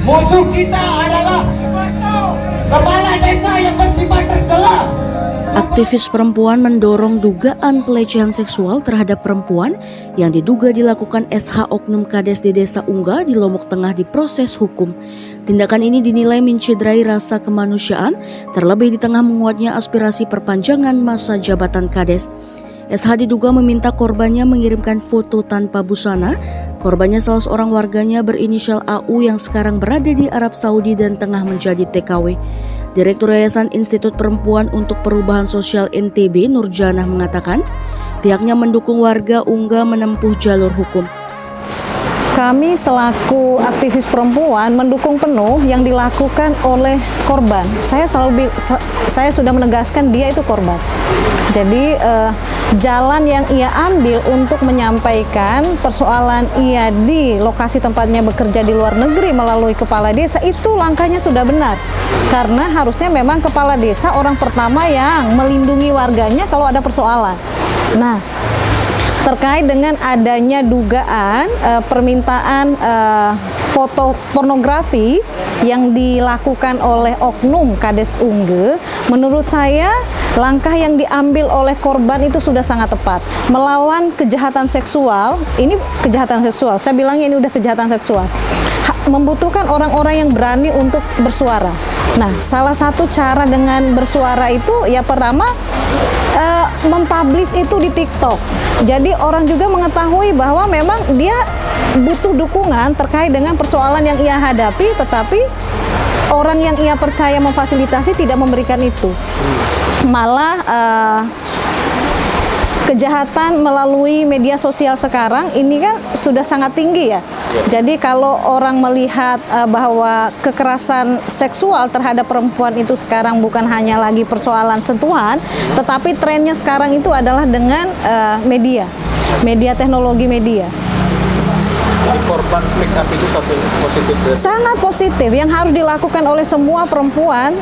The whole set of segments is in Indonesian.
Musuh kita adalah kepala desa yang bersifat tercela. Aktivis perempuan mendorong dugaan pelecehan seksual terhadap perempuan yang diduga dilakukan SH Oknum Kades di Desa Ungga di Lombok Tengah diproses hukum. Tindakan ini dinilai mencederai rasa kemanusiaan, terlebih di tengah menguatnya aspirasi perpanjangan masa jabatan Kades. SH diduga meminta korbannya mengirimkan foto tanpa busana. Korbannya salah seorang warganya berinisial AU yang sekarang berada di Arab Saudi dan tengah menjadi TKW. Direktur Yayasan Institut Perempuan untuk Perubahan Sosial NTB, Nurjanah mengatakan, pihaknya mendukung warga Ungga menempuh jalur hukum. Kami selaku aktivis perempuan mendukung penuh yang dilakukan oleh korban. Saya sudah menegaskan dia itu korban. Jadi jalan yang ia ambil untuk menyampaikan persoalan ia di lokasi tempatnya bekerja di luar negeri melalui kepala desa itu langkahnya sudah benar. Karena harusnya memang kepala desa orang pertama yang melindungi warganya kalau ada persoalan. Nah, terkait dengan adanya dugaan permintaan foto pornografi yang dilakukan oleh Oknum Kades Ungga, menurut saya langkah yang diambil oleh korban itu sudah sangat tepat. Melawan kejahatan seksual, ini kejahatan seksual, saya bilangnya ini udah kejahatan seksual. Membutuhkan orang-orang yang berani untuk bersuara. Nah, salah satu cara dengan bersuara itu ya pertama mempublish itu di TikTok. Jadi orang juga mengetahui bahwa memang dia butuh dukungan terkait dengan persoalan yang ia hadapi, tetapi orang yang ia percaya memfasilitasi tidak memberikan itu. Malah kejahatan melalui media sosial sekarang ini kan sudah sangat tinggi ya. Jadi kalau orang melihat bahwa kekerasan seksual terhadap perempuan itu sekarang bukan hanya lagi persoalan sentuhan, tetapi trennya sekarang itu adalah dengan media teknologi media. Jadi korban speak up itu satu positif. Sangat positif yang harus dilakukan oleh semua perempuan.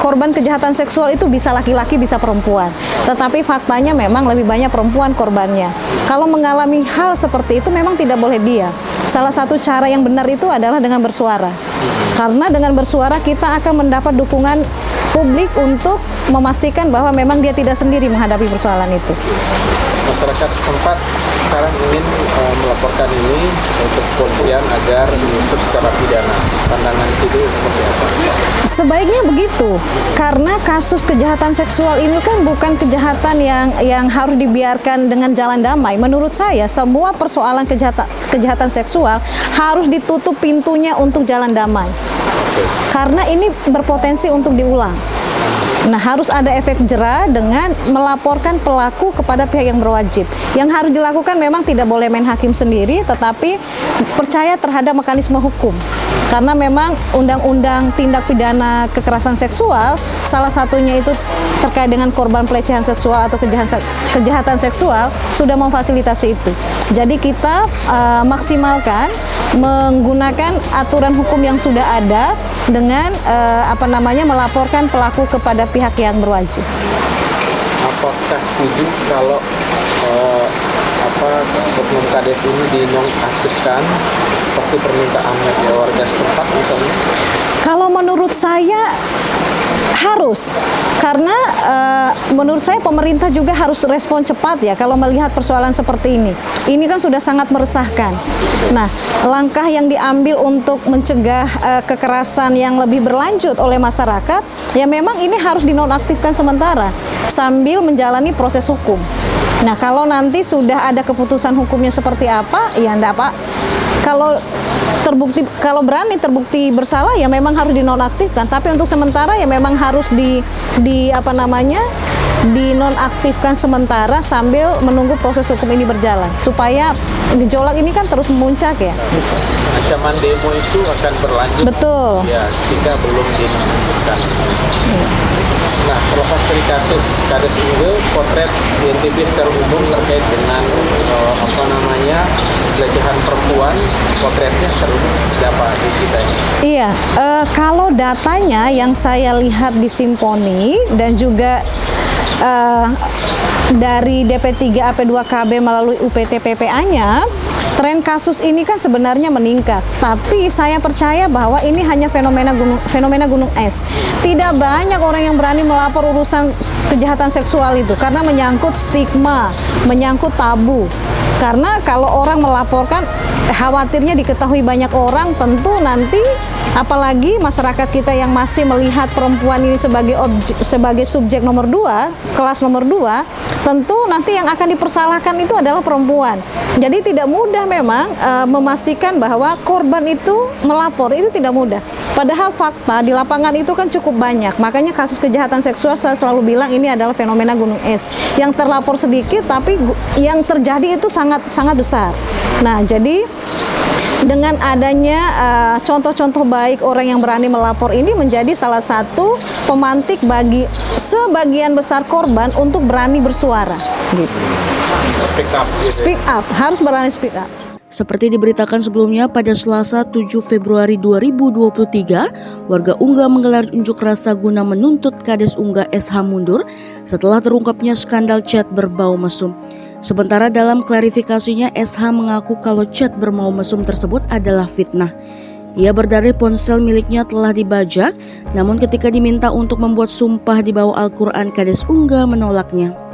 Korban kejahatan seksual itu bisa laki-laki bisa perempuan. Tetapi faktanya memang lebih banyak perempuan korbannya. Kalau mengalami hal seperti itu memang tidak boleh diam. Salah satu cara yang benar itu adalah dengan bersuara. Karena dengan bersuara kita akan mendapat dukungan publik untuk memastikan bahwa memang dia tidak sendiri menghadapi persoalan itu. Masyarakat setempat sekarang ingin melaporkan ini untuk kepolisian agar diusut secara pidana. Pandangan situ seperti apa? Sebaiknya begitu, karena kasus kejahatan seksual ini kan bukan kejahatan yang harus dibiarkan dengan jalan damai. Menurut saya, semua persoalan kejahatan seksual harus ditutup pintunya untuk jalan damai. Karena ini berpotensi untuk diulang. Nah, harus ada efek jera dengan melaporkan pelaku kepada pihak yang berwajib. Yang harus dilakukan memang tidak boleh main hakim sendiri, tetapi percaya terhadap mekanisme hukum. Karena memang undang-undang tindak pidana kekerasan seksual, salah satunya itu terkait dengan korban pelecehan seksual atau kejahatan seksual, sudah memfasilitasi itu. Jadi kita maksimalkan menggunakan aturan hukum yang sudah ada dengan melaporkan pelaku kepada pihak yang berwajib. Apakah setuju kalau Oknum Kades ini dinonaktifkan seperti permintaan warga setempat misalnya? Kalau menurut saya harus, karena menurut saya pemerintah juga harus respon cepat ya kalau melihat persoalan seperti ini. Ini kan sudah sangat meresahkan. Nah, langkah yang diambil untuk mencegah kekerasan yang lebih berlanjut oleh masyarakat, ya memang ini harus dinonaktifkan sementara sambil menjalani proses hukum. Nah, kalau nanti sudah ada keputusan hukumnya seperti apa, ya enggak apa. Kalau berani terbukti bersalah ya memang harus dinonaktifkan, tapi untuk sementara ya memang harus dinonaktifkan sementara sambil menunggu proses hukum ini berjalan supaya gejolak ini kan terus memuncak ya. Ancaman demo itu akan berlanjut. Betul. Ya, jika belum dinonaktifkan. Nah, terlepas dari kasus Kades Ungga, potret di NTB secara umum terkait dengan pelecehan perempuan, potretnya siapa di kita ini? Iya, kalau datanya yang saya lihat di Simponi dan juga dari DP3 AP2KB melalui UPT PPA-nya, tren kasus ini kan sebenarnya meningkat, tapi saya percaya bahwa ini hanya fenomena gunung es. Tidak banyak orang yang berani melapor urusan kejahatan seksual itu karena menyangkut stigma, menyangkut tabu. Karena kalau orang melaporkan, khawatirnya diketahui banyak orang, tentu nanti apalagi masyarakat kita yang masih melihat perempuan ini sebagai subjek nomor 2, kelas nomor 2, tentu nanti yang akan dipersalahkan itu adalah perempuan. Jadi tidak mudah memang memastikan bahwa korban itu melapor, itu tidak mudah. Padahal fakta di lapangan itu kan cukup banyak. Makanya kasus kejahatan seksual saya selalu bilang ini adalah fenomena gunung es. Yang terlapor sedikit tapi yang terjadi itu sangat besar. Nah, jadi dengan adanya contoh-contoh baik orang yang berani melapor ini menjadi salah satu pemantik bagi sebagian besar korban untuk berani bersuara gitu. Speak up, harus berani speak up. Seperti diberitakan sebelumnya, pada Selasa 7 Februari 2023, warga Ungga menggelar unjuk rasa guna menuntut Kades Ungga SH mundur setelah terungkapnya skandal chat berbau mesum. Sementara dalam klarifikasinya, SH mengaku kalau chat berbau mesum tersebut adalah fitnah. Ia berdalih ponsel miliknya telah dibajak, namun ketika diminta untuk membuat sumpah di bawah Al-Quran, Kades Ungga menolaknya.